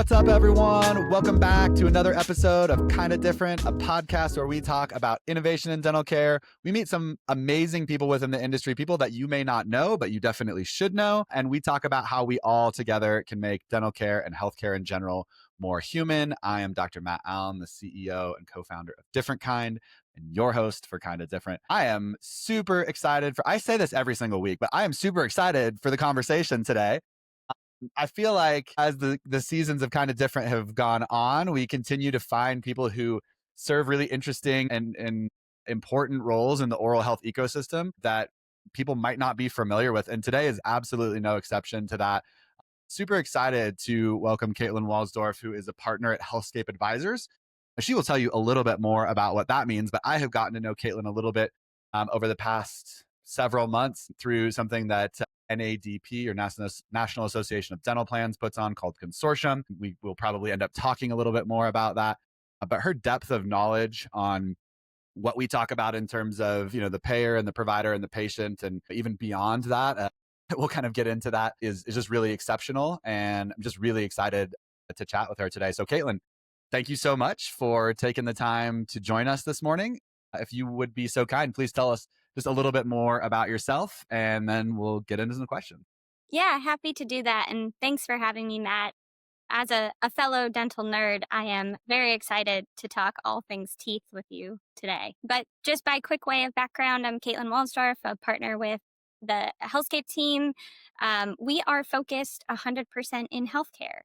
What's up, everyone? Welcome back to another episode of Kinda Different, a podcast where we talk about innovation in dental care. We meet some amazing people within the industry, people that you may not know, but you definitely should know. And we talk about how we all together can make dental care and healthcare in general more human. I am Dr. Matt Allen, the CEO and co-founder of Different Kind, and your host for Kinda Different. I am super excited I say this every single week, but I am super excited for the conversation today. I feel like as the seasons of Kinda Different have gone on, we continue to find people who serve really interesting and important roles in the oral health ecosystem that people might not be familiar with. And today is absolutely no exception to that. Super excited to welcome Caitlin Walsdorf, who is a partner at Healthscape Advisors. She will tell you a little bit more about what that means, but I have gotten to know Caitlin a little bit over the past several months through something that NADP, or National Association of Dental Plans, puts on called Consortium. We will probably end up talking a little bit more about that. But her depth of knowledge on what we talk about in terms of, the payer and the provider and the patient, and even beyond that, we'll kind of get into that, is just really exceptional. And I'm just really excited to chat with her today. So Caitlin, thank you so much for taking the time to join us this morning. If you would be so kind, please tell us just a little bit more about yourself, and then we'll get into some questions. Yeah, happy to do that. And thanks for having me, Matt. As a fellow dental nerd, I am very excited to talk all things teeth with you today. But just by quick way of background, I'm Caitlin Walsdorf, a partner with the Healthscape team. We are focused 100% in healthcare.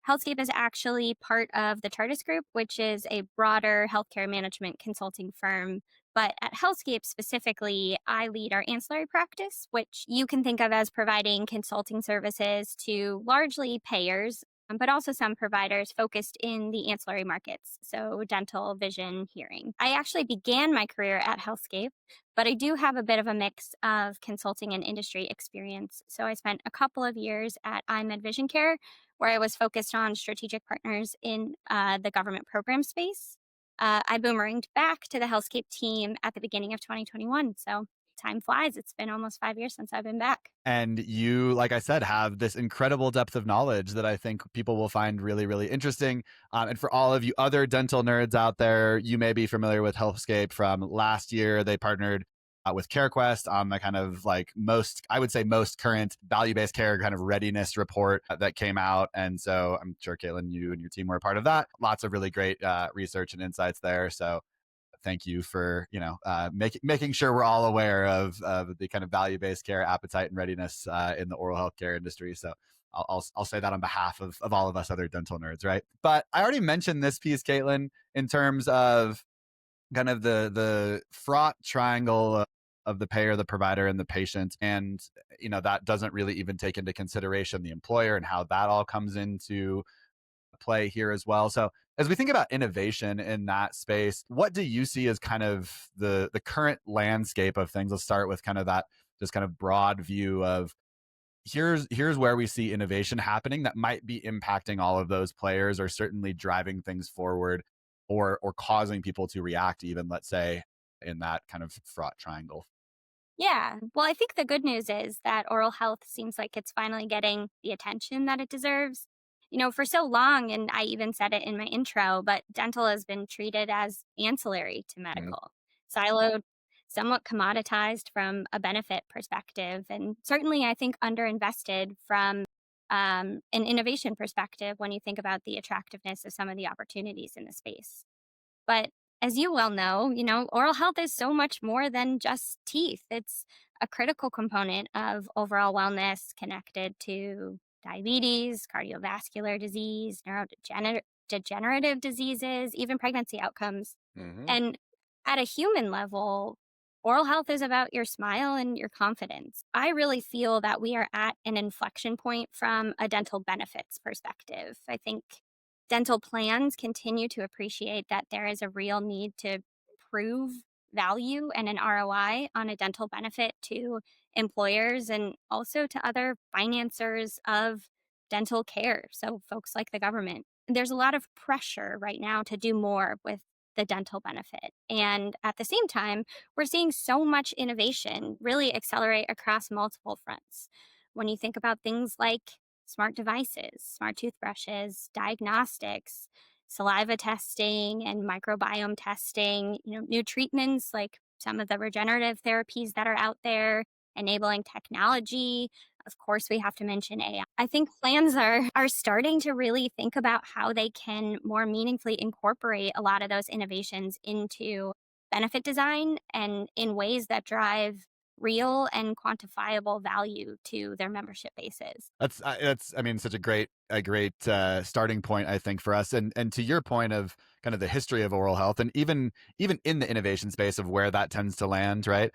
Healthscape is actually part of the Chartis Group, which is a broader healthcare management consulting firm. But at Healthscape specifically, I lead our ancillary practice, which you can think of as providing consulting services to largely payers, but also some providers focused in the ancillary markets, so dental, vision, hearing. I actually began my career at Healthscape, but I do have a bit of a mix of consulting and industry experience. So I spent a couple of years at iMed Vision Care, where I was focused on strategic partners in the government program space. I boomeranged back to the Healthscape team at the beginning of 2021. So time flies. It's been almost 5 years since I've been back. And you, like I said, have this incredible depth of knowledge that I think people will find really, really interesting. And for all of you other dental nerds out there, you may be familiar with Healthscape from last year. They partnered with CareQuest on the kind of most current value-based care kind of readiness report that came out. And so I'm sure, Caitlin, you and your team were a part of that. Lots of really great research and insights there. So thank you for making sure we're all aware of the kind of value-based care appetite and readiness in the oral healthcare industry. So I'll say that on behalf of all of us other dental nerds, right? But I already mentioned this piece, Caitlin, in terms of kind of the fraught triangle of the payer, the provider, and the patient. And, that doesn't really even take into consideration the employer and how that all comes into play here as well. So as we think about innovation in that space, what do you see as kind of the current landscape of things? Let's start with kind of that just kind of broad view of here's where we see innovation happening that might be impacting all of those players, or certainly driving things forward, or causing people to react, even, let's say, in that kind of fraught triangle. Yeah. Well, I think the good news is that oral health seems like it's finally getting the attention that it deserves. For so long, and I even said it in my intro, but dental has been treated as ancillary to medical, siloed, somewhat commoditized from a benefit perspective, and certainly I think underinvested from an innovation perspective when you think about the attractiveness of some of the opportunities in the space. But as you well know, oral health is so much more than just teeth. It's a critical component of overall wellness connected to diabetes, cardiovascular disease, neurodegenerative diseases, even pregnancy outcomes. Mm-hmm. And at a human level, oral health is about your smile and your confidence. I really feel that we are at an inflection point from a dental benefits perspective. I think dental plans continue to appreciate that there is a real need to prove value and an ROI on a dental benefit to employers and also to other financiers of dental care. So, folks like the government. There's a lot of pressure right now to do more with the dental benefit. And at the same time, we're seeing so much innovation really accelerate across multiple fronts. When you think about things like smart devices, smart toothbrushes, diagnostics, saliva testing and microbiome testing, new treatments like some of the regenerative therapies that are out there, enabling technology. Of course, we have to mention AI. I think plans are starting to really think about how they can more meaningfully incorporate a lot of those innovations into benefit design and in ways that drive real and quantifiable value to their membership bases. That's I mean, such a great starting point, I think, for us. And to your point of kind of the history of oral health, and even in the innovation space of where that tends to land, right?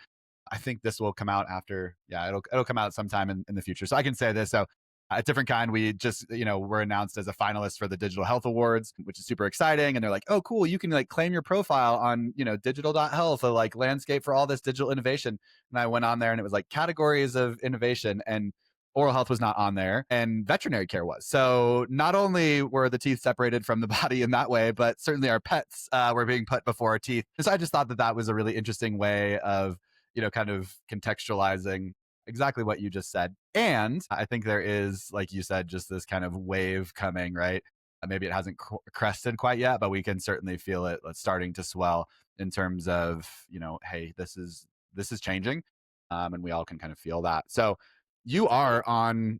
I think this will come out after, yeah, it'll come out sometime in the future. So I can say this. So a different kind, we just, were announced as a finalist for the Digital Health Awards, which is super exciting. And they're like, oh, cool, you can like claim your profile on, digital.health, a like landscape for all this digital innovation. And I went on there and it was like categories of innovation, and oral health was not on there and veterinary care was. So not only were the teeth separated from the body in that way, but certainly our pets were being put before our teeth. And so I just thought that that was a really interesting way of, kind of contextualizing exactly what you just said. And I think there is, like you said, just this kind of wave coming, right? Maybe it hasn't crested quite yet, but we can certainly feel it starting to swell in terms of, hey, this is changing, and we all can kind of feel that. So you are on,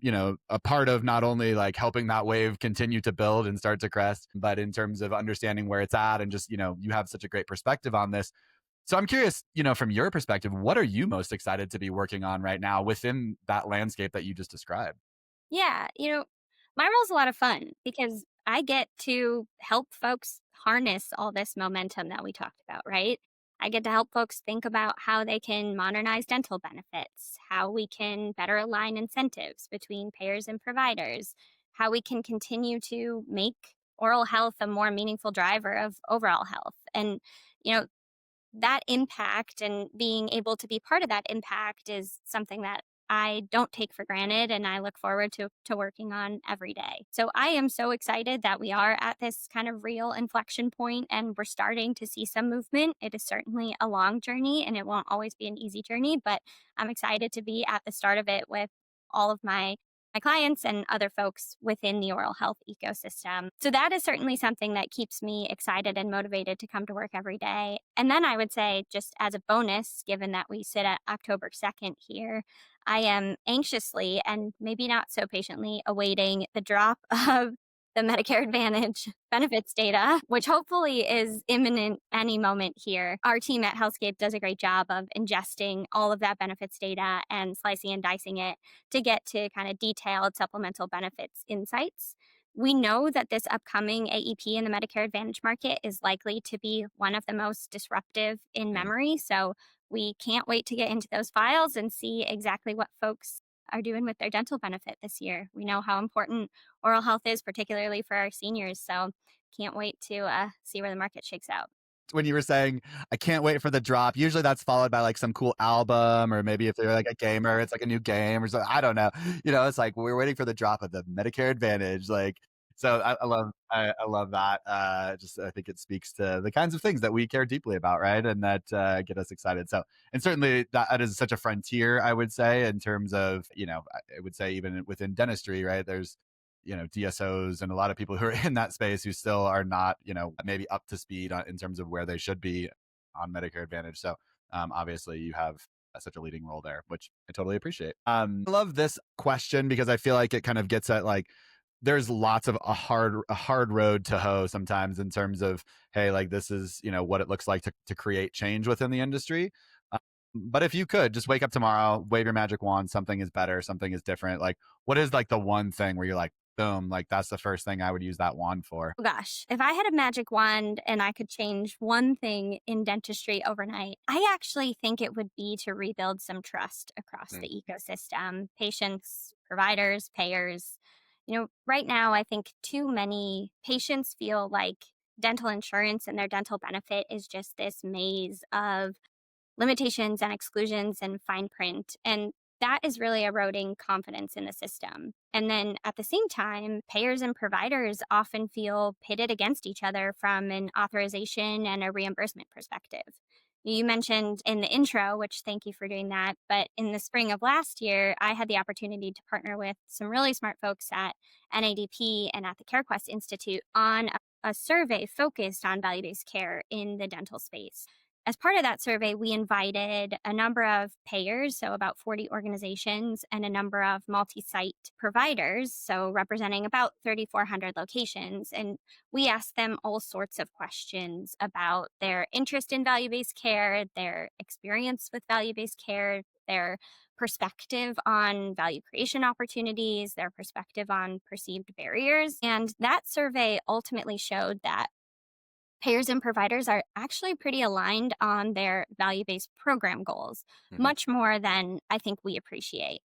a part of not only like helping that wave continue to build and start to crest, but in terms of understanding where it's at and just, you have such a great perspective on this. So I'm curious, from your perspective, what are you most excited to be working on right now within that landscape that you just described? Yeah, my role's a lot of fun because I get to help folks harness all this momentum that we talked about, right? I get to help folks think about how they can modernize dental benefits, how we can better align incentives between payers and providers, how we can continue to make oral health a more meaningful driver of overall health. And, you know, that impact and being able to be part of that impact is something that I don't take for granted and I look forward to working on every day. So I am so excited that we are at this kind of real inflection point and we're starting to see some movement. It is certainly a long journey and it won't always be an easy journey, but I'm excited to be at the start of it with all of my clients and other folks within the oral health ecosystem. So that is certainly something that keeps me excited and motivated to come to work every day. And then I would say, just as a bonus, given that we sit at October 2nd here, I am anxiously and maybe not so patiently awaiting the drop of the Medicare Advantage benefits data, which hopefully is imminent any moment here. Our team at Healthscape does a great job of ingesting all of that benefits data and slicing and dicing it to get to kind of detailed supplemental benefits insights. We know that this upcoming AEP in the Medicare Advantage market is likely to be one of the most disruptive in Mm. memory. So we can't wait to get into those files and see exactly what folks are doing with their dental benefit this year. We know how important oral health is, particularly for our seniors. So can't wait to see where the market shakes out. When you were saying, I can't wait for the drop, usually that's followed by like some cool album, or maybe if they're like a gamer, it's like a new game or something. I don't know. It's like we're waiting for the drop of the Medicare Advantage. Like, so I love that. Just I think it speaks to the kinds of things that we care deeply about, right? And that get us excited. So, and certainly that is such a frontier, I would say, in terms of, I would say even within dentistry, right? There's DSOs and a lot of people who are in that space who still are not, maybe up to speed in terms of where they should be on Medicare Advantage. So obviously you have such a leading role there, which I totally appreciate. I love this question because I feel like it kind of gets at like, there's lots of a hard road to hoe sometimes in terms of, hey, like this is, what it looks like to create change within the industry. But if you could just wake up tomorrow, wave your magic wand, something is better, something is different. Like, what is like the one thing where you're like, boom, like that's the first thing I would use that wand for? Oh gosh, if I had a magic wand and I could change one thing in dentistry overnight, I actually think it would be to rebuild some trust across Mm. the ecosystem, patients, providers, payers. Right now, I think too many patients feel like dental insurance and their dental benefit is just this maze of limitations and exclusions and fine print. And that is really eroding confidence in the system. And then at the same time, payers and providers often feel pitted against each other from an authorization and a reimbursement perspective. You mentioned in the intro, which thank you for doing that, but in the spring of last year, I had the opportunity to partner with some really smart folks at NADP and at the CareQuest Institute on a survey focused on value based care in the dental space. As part of that survey, we invited a number of payers, so about 40 organizations, and a number of multi site providers, so representing about 3,400 locations. And we asked them all sorts of questions about their interest in value based care, their experience with value based care, their perspective on value creation opportunities, their perspective on perceived barriers. And that survey ultimately showed that payers and providers are actually pretty aligned on their value based program goals, Hmm. much more than I think we appreciate.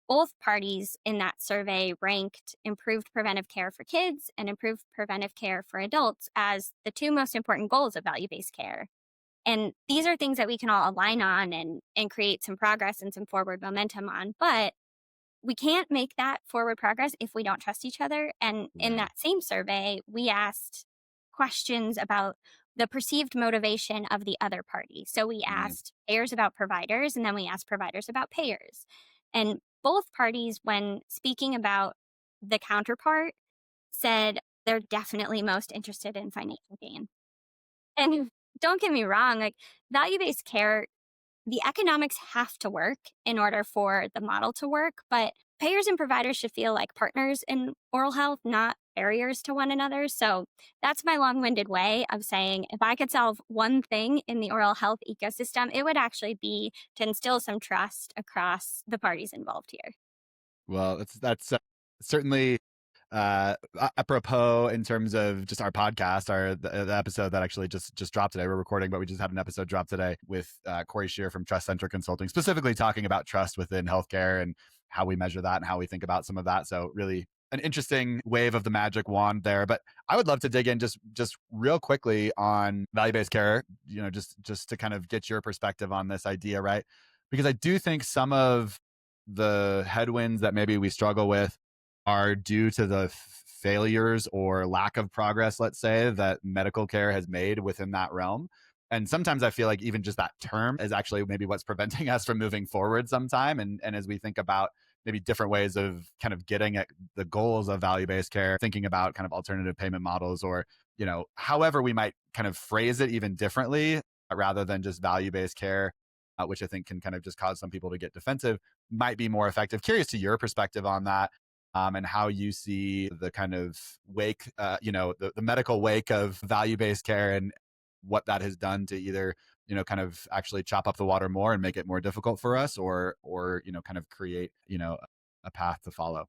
Both parties in that survey ranked improved preventive care for kids and improved preventive care for adults as the two most important goals of value based care. And these are things that we can all align on and create some progress and some forward momentum on. But we can't make that forward progress if we don't trust each other. And in Right. that same survey, we asked questions about the perceived motivation of the other party. So we Mm. asked payers about providers, and then we asked providers about payers. And both parties, when speaking about the counterpart, said they're definitely most interested in financial gain. And don't get me wrong, like value based care, the economics have to work in order for the model to work, but payers and providers should feel like partners in oral health, not barriers to one another. So that's my long winded way of saying if I could solve one thing in the oral health ecosystem, it would actually be to instill some trust across the parties involved here. Well, that's certainly apropos in terms of just our podcast, the episode that actually just dropped today. We're recording, but we just had an episode drop today with Corey Shear from Trust Center Consulting, specifically talking about trust within healthcare and how we measure that and how we think about some of that. So really an interesting wave of the magic wand there. But I would love to dig in just real quickly on value-based care, just to kind of get your perspective on this idea, right? Because I do think some of the headwinds that maybe we struggle with are due to the failures or lack of progress, let's say, that medical care has made within that realm. And sometimes I feel like even just that term is actually maybe what's preventing us from moving forward sometime. And as we think about maybe different ways of kind of getting at the goals of value-based care, thinking about kind of alternative payment models or, however we might kind of phrase it even differently rather than just value-based care, which I think can kind of just cause some people to get defensive, might be more effective. Curious to your perspective on that, and how you see the kind of wake, the medical wake of value based care and what that has done to either, kind of actually chop up the water more and make it more difficult for us or, kind of create, a path to follow.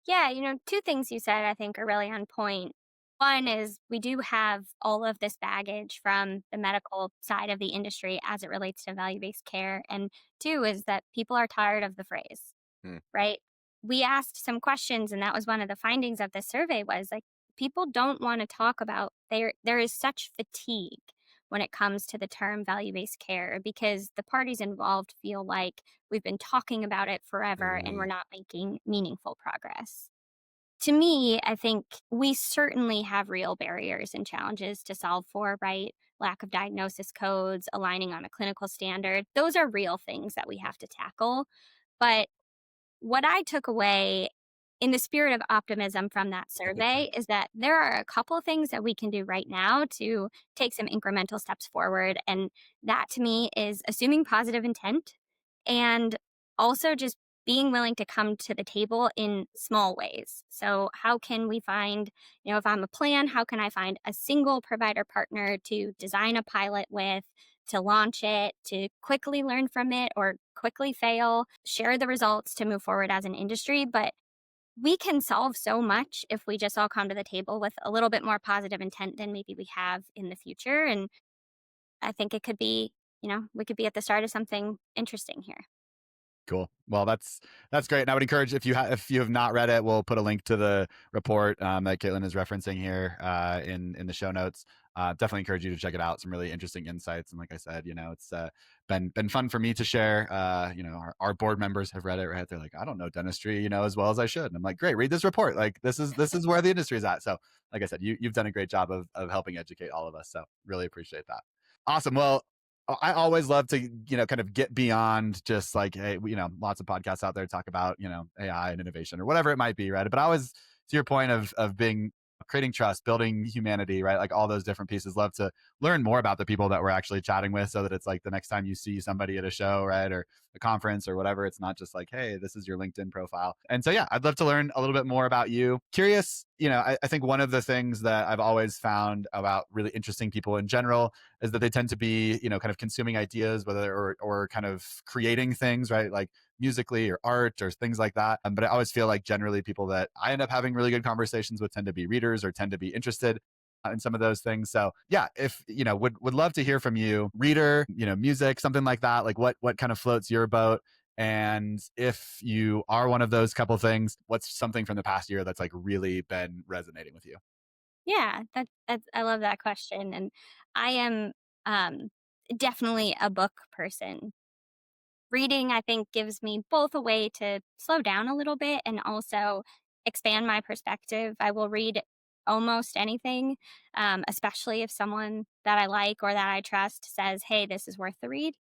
Yeah, two things you said I think are really on point. One is we do have all of this baggage from the medical side of the industry as it relates to value based care. And two is that people are tired of the phrase, Hmm. right? We asked some questions, and that was one of the findings of the survey was like people don't want to talk about there is such fatigue when it comes to the term value based care because the parties involved feel like we've been talking about it forever and we're Mm. not making meaningful progress. To me, I think we certainly have real barriers and challenges to solve for, right? Lack of diagnosis codes, aligning on a clinical standard. Those are real things that we have to tackle. But what I took away in the spirit of optimism from that survey is that there are a couple of things that we can do right now to take some incremental steps forward. And that to me is assuming positive intent and also just being willing to come to the table in small ways. So, how can we find, if I'm a plan, how can I find a single provider partner to design a pilot with? To launch it, to quickly learn from it or quickly fail, share the results to move forward as an industry. But we can solve so much if we just all come to the table with a little bit more positive intent than maybe we have in the future. And I think it could be, we could be at the start of something interesting here. Cool. Well, that's great. And I would encourage if you have not read it, we'll put a link to the report that Caitlin is referencing here in the show notes. Definitely encourage you to check it out. Some really interesting insights. And like I said, it's been fun for me to share. Our board members have read it. Right? They're like, I don't know dentistry, as well as I should. And I'm like, great, read this report. Like this is where the industry is at. So, like I said, you've done a great job of helping educate all of us. So really appreciate that. Awesome. Well, I always love to, kind of get beyond just like, hey, lots of podcasts out there talk about, AI and innovation or whatever it might be, right? But I always, to your point of being creating trust, building humanity, right? Like all those different pieces, love to learn more about the people that we're actually chatting with so that it's like the next time you see somebody at a show, right? Or a conference or whatever, it's not just like, hey, this is your LinkedIn profile. And so, yeah, I'd love to learn a little bit more about you. Curious, I think one of the things that I've always found about really interesting people in general is that they tend to be, kind of consuming ideas, whether or kind of creating things, right? Like musically or art or things like that. But I always feel like generally people that I end up having really good conversations with tend to be readers or tend to be interested in some of those things. So yeah, if would love to hear from you, reader, music, something like that. Like what kind of floats your boat? And if you are one of those couple things, what's something from the past year that's like really been resonating with you? Yeah, that's I love that question, and I am um, definitely a book person. Reading, I think, gives me both a way to slow down a little bit and also expand my perspective. I will read almost anything, especially if someone that I like or that I trust says, "Hey, this is worth the read."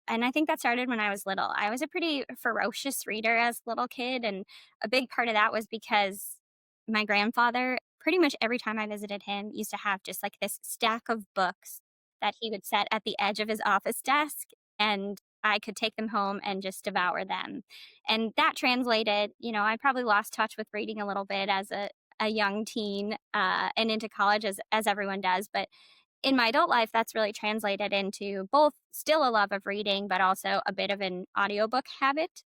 And I think that started when I was little. I was a pretty ferocious reader as a little kid. And a big part of that was because my grandfather, pretty much every time I visited him, used to have just like this stack of books that he would set at the edge of his office desk. And I could take them home and just devour them. And that translated, I probably lost touch with reading a little bit as a young teen and into college as everyone does. But in my adult life, that's really translated into both still a love of reading, but also a bit of an audiobook habit.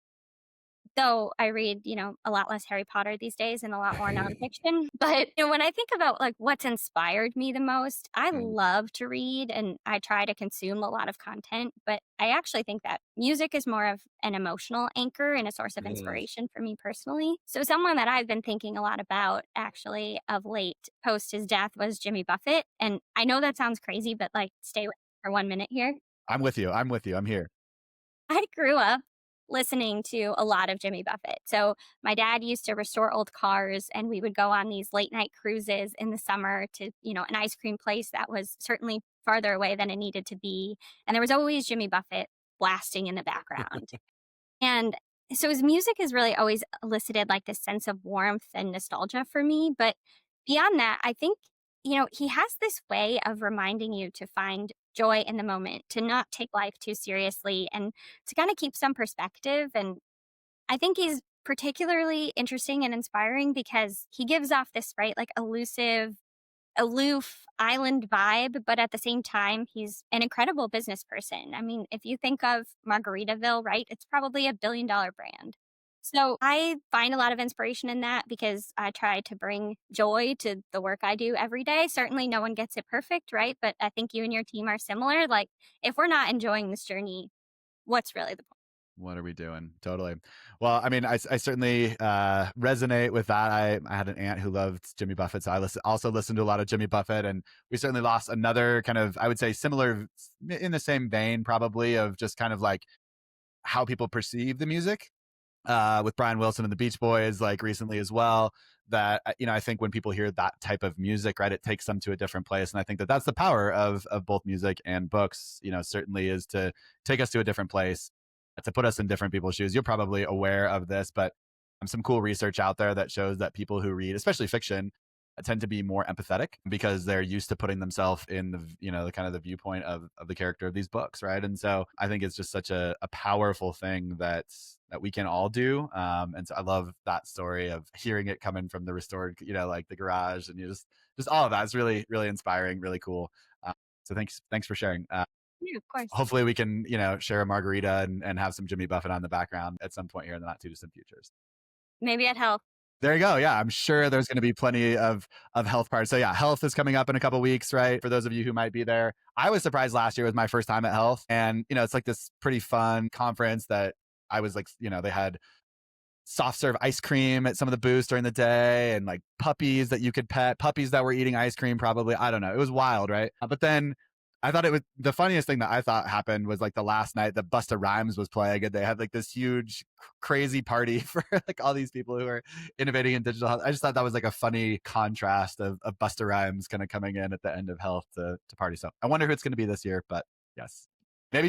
Though I read, a lot less Harry Potter these days and a lot more nonfiction. But when I think about like what's inspired me the most, I Mm, love to read and I try to consume a lot of content. But I actually think that music is more of an emotional anchor and a source of mm. inspiration for me personally. So someone that I've been thinking a lot about actually of late post his death was Jimmy Buffett. And I know that sounds crazy, but like stay with me for 1 minute here. I'm with you. I'm with you. I'm here. I grew up listening to a lot of Jimmy Buffett. So my dad used to restore old cars and we would go on these late night cruises in the summer to, an ice cream place that was certainly farther away than it needed to be. And there was always Jimmy Buffett blasting in the background. And so his music has really always elicited like this sense of warmth and nostalgia for me. But beyond that, I think, he has this way of reminding you to find joy in the moment, to not take life too seriously, and to kind of keep some perspective. And I think he's particularly interesting and inspiring because he gives off this, right, like elusive, aloof island vibe, but at the same time, he's an incredible business person. I mean, if you think of Margaritaville, right, it's probably a $1 billion brand. So I find a lot of inspiration in that because I try to bring joy to the work I do every day. Certainly, no one gets it perfect, right? But I think you and your team are similar. Like, if we're not enjoying this journey, what's really the point? What are we doing? Totally. Well, I mean, I certainly resonate with that. I had an aunt who loved Jimmy Buffett, so also listened to a lot of Jimmy Buffett, and we certainly lost another kind of, I would say, similar in the same vein, probably of just kind of like how people perceive the music with Brian Wilson and the Beach Boys, like recently as well. That I think when people hear that type of music, right, it takes them to a different place, and I think that that's the power of both music and books. Certainly is to take us to a different place, to put us in different people's shoes. You're probably aware of this, but some cool research out there that shows that people who read, especially fiction, tend to be more empathetic because they're used to putting themselves in the kind of the viewpoint of the character of these books, right? And so I think it's just such a powerful thing that we can all do. And so I love that story of hearing it coming from the restored, like the garage, and you just all of that is really really inspiring, really cool. So thanks for sharing. Yeah, of course. Hopefully we can share a margarita and have some Jimmy Buffett on the background at some point here in the not too distant futures. Maybe at health. There you go. Yeah, I'm sure there's going to be plenty of health parts. So yeah, health is coming up in a couple weeks, right? For those of you who might be there, I was surprised last year was my first time at health, and it's like this pretty fun conference that I was like, they had soft serve ice cream at some of the booths during the day, and like puppies that you could pet, puppies that were eating ice cream probably. I don't know. It was wild, right? But then I thought it was the funniest thing that I thought happened was like the last night that Busta Rhymes was playing, and they had like this huge crazy party for like all these people who are innovating in digital health. I just thought that was like a funny contrast of Busta Rhymes kind of coming in at the end of health to party. So I wonder who it's going to be this year, but Yes. Maybe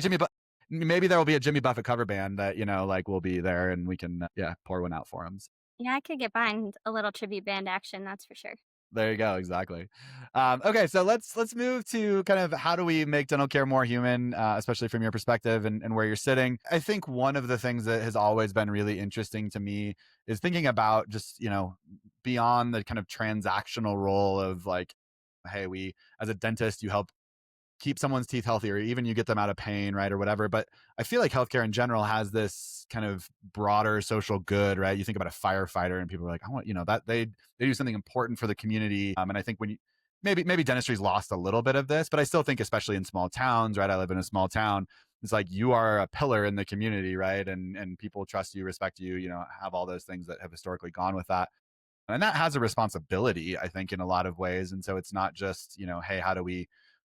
maybe there will be a Jimmy Buffett cover band that, like will be there and we can, yeah, pour one out for him. Yeah, I could get behind a little tribute band action, that's for sure. There you go. Exactly. Okay, so let's move to kind of how do we make dental care more human, especially from your perspective and where you're sitting. I think one of the things that has always been really interesting to me is thinking about just beyond the kind of transactional role of like, hey, we as a dentist, you help keep someone's teeth healthy or even you get them out of pain, right? Or whatever. But I feel like healthcare in general has this kind of broader social good, right? You think about a firefighter and people are like, I want, that they do something important for the community. And I think when you maybe dentistry's lost a little bit of this, but I still think especially in small towns, right? I live in a small town. It's like you are a pillar in the community, right? And people trust you, respect you, have all those things that have historically gone with that. And that has a responsibility, I think, in a lot of ways. And so it's not just, hey, how do we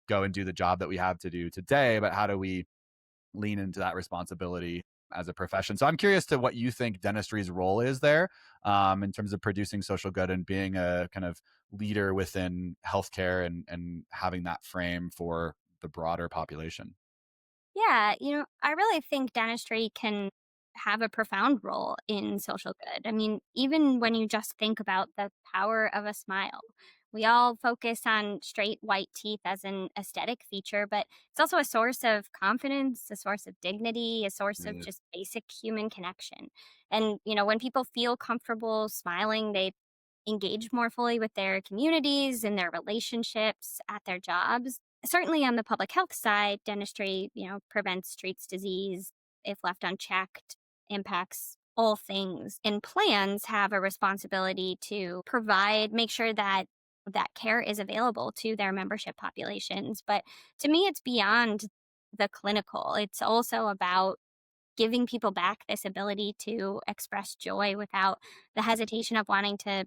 go and do the job that we have to do today, but how do we lean into that responsibility as a profession? So I'm curious to what you think dentistry's role is there, in terms of producing social good and being a kind of leader within healthcare and having that frame for the broader population. Yeah, I really think dentistry can have a profound role in social good. I mean, even when you just think about the power of a smile, we all focus on straight white teeth as an aesthetic feature, but it's also a source of confidence, a source of dignity, a source of Right. just basic human connection. And, when people feel comfortable smiling, they engage more fully with their communities and their relationships at their jobs. Certainly on the public health side, dentistry, prevents, treats disease if left unchecked, impacts all things. And plans have a responsibility to make sure that care is available to their membership populations. But to me, it's beyond the clinical. It's also about giving people back this ability to express joy without the hesitation of wanting to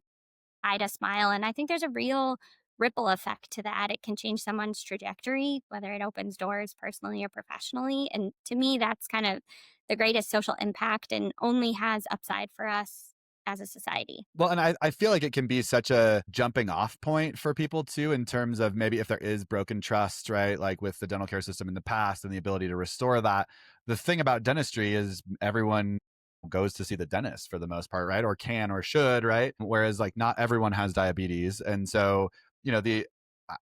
hide a smile. And I think there's a real ripple effect to that. It can change someone's trajectory, whether it opens doors personally or professionally. And to me, that's kind of the greatest social impact and only has upside for us as a society. Well, and I feel like it can be such a jumping off point for people too, in terms of maybe if there is broken trust, right? Like with the dental care system in the past and the ability to restore that. The thing about dentistry is everyone goes to see the dentist for the most part, right? Or can or should, right? Whereas like not everyone has diabetes. And so, the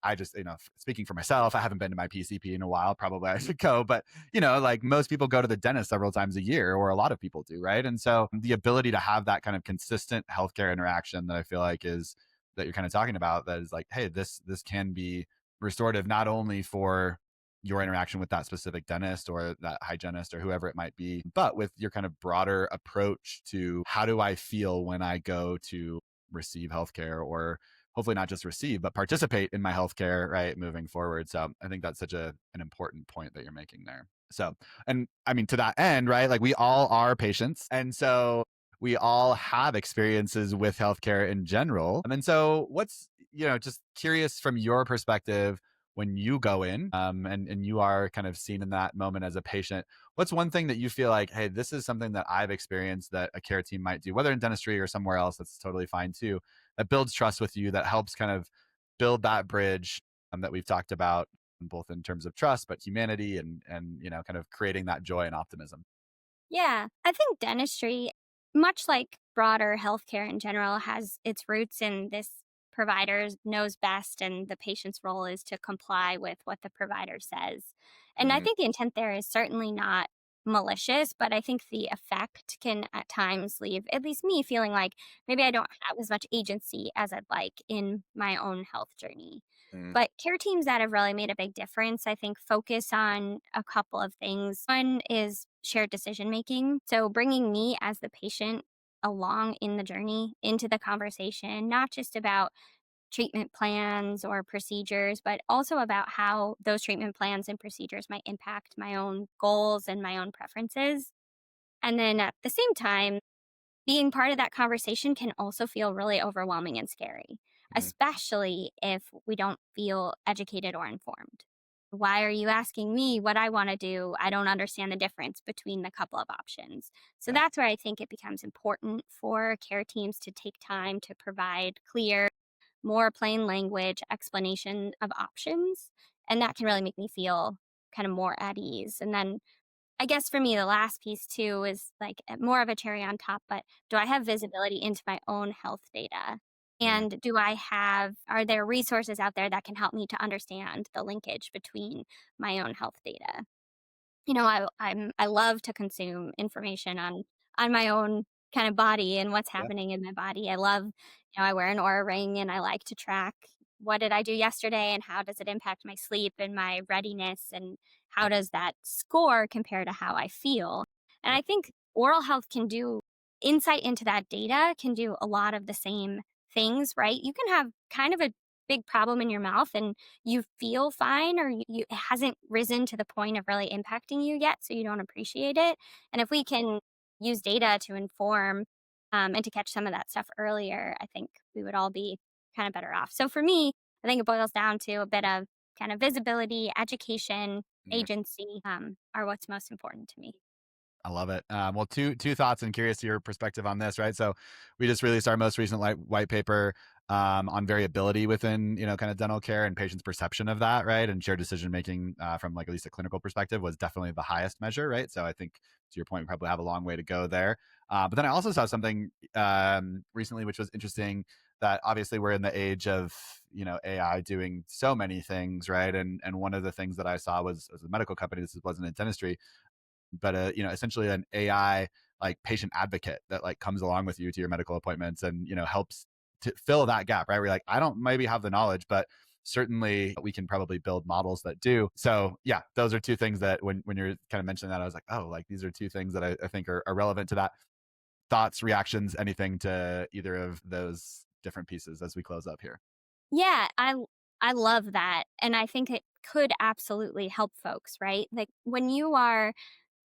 I just, speaking for myself, I haven't been to my PCP in a while. Probably I should go, but like most people go to the dentist several times a year, or a lot of people do, right? And so the ability to have that kind of consistent healthcare interaction that I feel like is that you're kind of talking about, that is like, hey, this can be restorative not only for your interaction with that specific dentist or that hygienist or whoever it might be, but with your kind of broader approach to how do I feel when I go to receive healthcare, or hopefully not just receive, but participate in my healthcare, right, moving forward. So I think that's such an important point that you're making there. So, and I mean, to that end, right, like we all are patients. And so we all have experiences with healthcare in general. And so what's, just curious from your perspective, when you go in, and you are kind of seen in that moment as a patient, what's one thing that you feel like, hey, this is something that I've experienced that a care team might do, whether in dentistry or somewhere else, that's totally fine too, that builds trust with you, that helps kind of build that bridge, that we've talked about, both in terms of trust, but humanity and kind of creating that joy and optimism. Yeah, I think dentistry, much like broader healthcare in general, has its roots in this provider knows best, and the patient's role is to comply with what the provider says. And I Mhm. think the intent there is certainly not malicious, but I think the effect can at times leave at least me feeling like maybe I don't have as much agency as I'd like in my own health journey. Mm. But care teams that have really made a big difference, I think, focus on a couple of things. One is shared decision making. So bringing me as the patient along in the journey into the conversation, not just about treatment plans or procedures, but also about how those treatment plans and procedures might impact my own goals and my own preferences. And then at the same time, being part of that conversation can also feel really overwhelming and scary, Mm. especially if we don't feel educated or informed. Why are you asking me what I want to do? I don't understand the difference between the couple of options. So Yeah. that's where I think it becomes important for care teams to take time to provide clear, more plain language explanation of options. And that can really make me feel kind of more at ease. And then I guess for me, the last piece too is like more of a cherry on top, but do I have visibility into my own health data? Mm, And are there resources out there that can help me to understand the linkage between my own health data? I love to consume information on my own kind of body and what's yeah. happening in my body. I wear an Aura ring and I like to track what did I do yesterday and how does it impact my sleep and my readiness and how does that score compare to how I feel? And Yep. I think oral health can do insight into that data can do a lot of the same things, right? You can have kind of a big problem in your mouth and you feel fine or it hasn't risen to the point of really impacting you yet, so you don't appreciate it. And if we can use data to inform and to catch some of that stuff earlier, I think we would all be kind of better off. So for me, I think it boils down to a bit of kind of visibility, education, Mm. agency are what's most important to me. I love it. Well, two thoughts, and curious to your perspective on this, right? So, we just released our most recent white paper on variability within, kind of dental care and patients' perception of that, right? And shared decision making from like at least a clinical perspective was definitely the highest measure, right? So, I think to your point, we probably have a long way to go there. But then I also saw something recently, which was interesting. That obviously we're in the age of AI doing so many things, right? And one of the things that I saw was as a medical company. This wasn't in dentistry, but essentially an AI like patient advocate that like comes along with you to your medical appointments and helps to fill that gap, right? We're like, I don't maybe have the knowledge, but certainly we can probably build models that do. So yeah, those are two things that when you're kind of mentioning that, I was like, oh, like these are two things that I think are relevant to that. Thoughts, reactions, anything to either of those different pieces as we close up here. Yeah, I love that. And I think it could absolutely help folks, right? Like when you are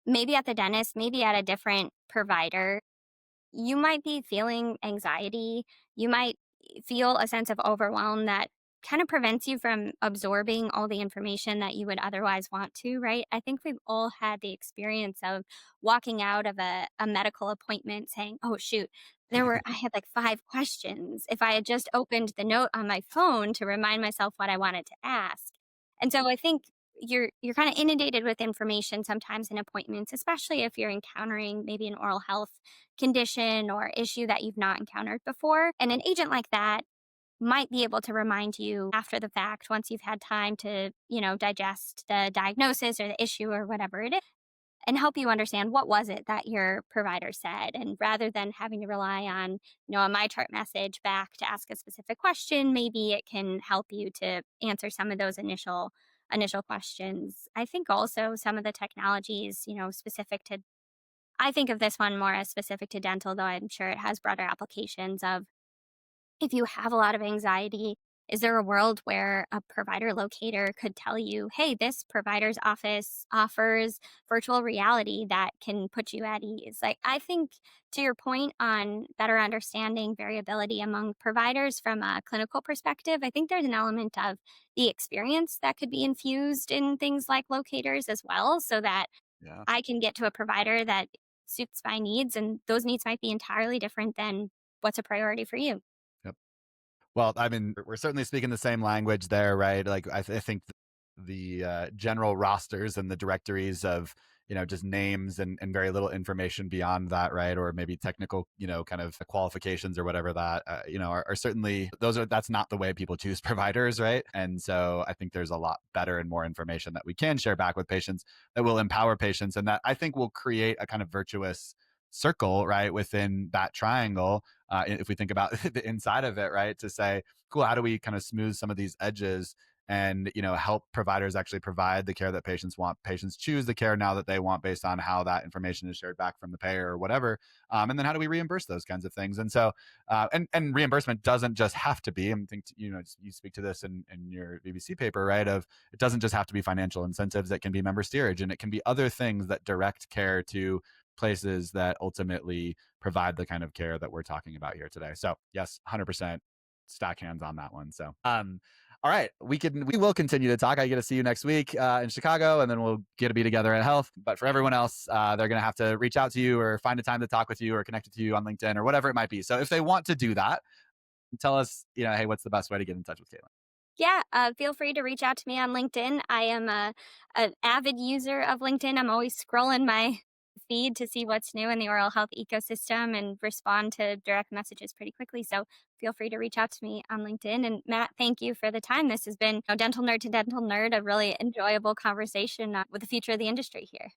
maybe at the dentist, maybe at a different provider, you might be feeling anxiety. You might feel a sense of overwhelm that kind of prevents you from absorbing all the information that you would otherwise want to, right? I think we've all had the experience of walking out of a medical appointment saying, oh, shoot, I had like 5 questions. If I had just opened the note on my phone to remind myself what I wanted to ask. And so I think you're kind of inundated with information sometimes in appointments, especially if you're encountering maybe an oral health condition or issue that you've not encountered before. And an agent like that might be able to remind you after the fact once you've had time to, digest the diagnosis or the issue or whatever it is and help you understand what was it that your provider said. And rather than having to rely on, a my chart message back to ask a specific question, maybe it can help you to answer some of those initial questions. I think also some of the technologies, specific to I think of this one more as specific to dental, though I'm sure it has broader applications of if you have a lot of anxiety, is there a world where a provider locator could tell you, hey, this provider's office offers virtual reality that can put you at ease? Like, I think to your point on better understanding variability among providers from a clinical perspective, I think there's an element of the experience that could be infused in things like locators as well, so that Yeah. I can get to a provider that suits my needs, and those needs might be entirely different than what's a priority for you. Yep. Well, I mean, we're certainly speaking the same language there, right? Like, I think the general rosters and the directories of, just names and very little information beyond that, right? Or maybe technical, kind of qualifications or whatever that, are certainly, that's not the way people choose providers, right? And so I think there's a lot better and more information that we can share back with patients that will empower patients and that I think will create a kind of virtuous circle, right? Within that triangle, if we think about the inside of it, right? To say, cool, how do we kind of smooth some of these edges and help providers actually provide the care that patients want, patients choose the care now that they want based on how that information is shared back from the payer or whatever, and then how do we reimburse those kinds of things? And so and reimbursement doesn't just have to be, I think you speak to this in your BBC paper, right? Of it doesn't just have to be financial incentives, it can be member steerage and it can be other things that direct care to places that ultimately provide the kind of care that we're talking about here today. So yes, 100% stack hands on that one. So all right, we will continue to talk. I get to see you next week in Chicago, and then we'll get to be together at Health. But for everyone else, they're going to have to reach out to you or find a time to talk with you or connect with you on LinkedIn or whatever it might be. So if they want to do that, tell us, hey, what's the best way to get in touch with Caitlin? Yeah, feel free to reach out to me on LinkedIn. I am an avid user of LinkedIn. I'm always scrolling my feed to see what's new in the oral health ecosystem and respond to direct messages pretty quickly. So feel free to reach out to me on LinkedIn. And Matt, thank you for the time. This has been Dental Nerd to Dental Nerd, a really enjoyable conversation with the future of the industry here.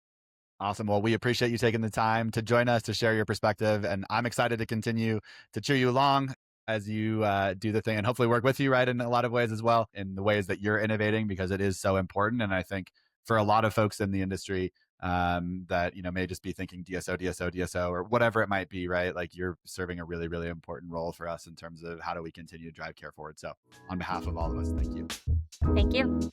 Awesome. Well, we appreciate you taking the time to join us to share your perspective. And I'm excited to continue to cheer you along as you do the thing and hopefully work with you, right, in a lot of ways as well, in the ways that you're innovating, because it is so important. And I think for a lot of folks in the industry that, may just be thinking DSO, DSO, DSO, or whatever it might be, right? Like you're serving a really, really important role for us in terms of how do we continue to drive care forward. So on behalf of all of us, thank you. Thank you.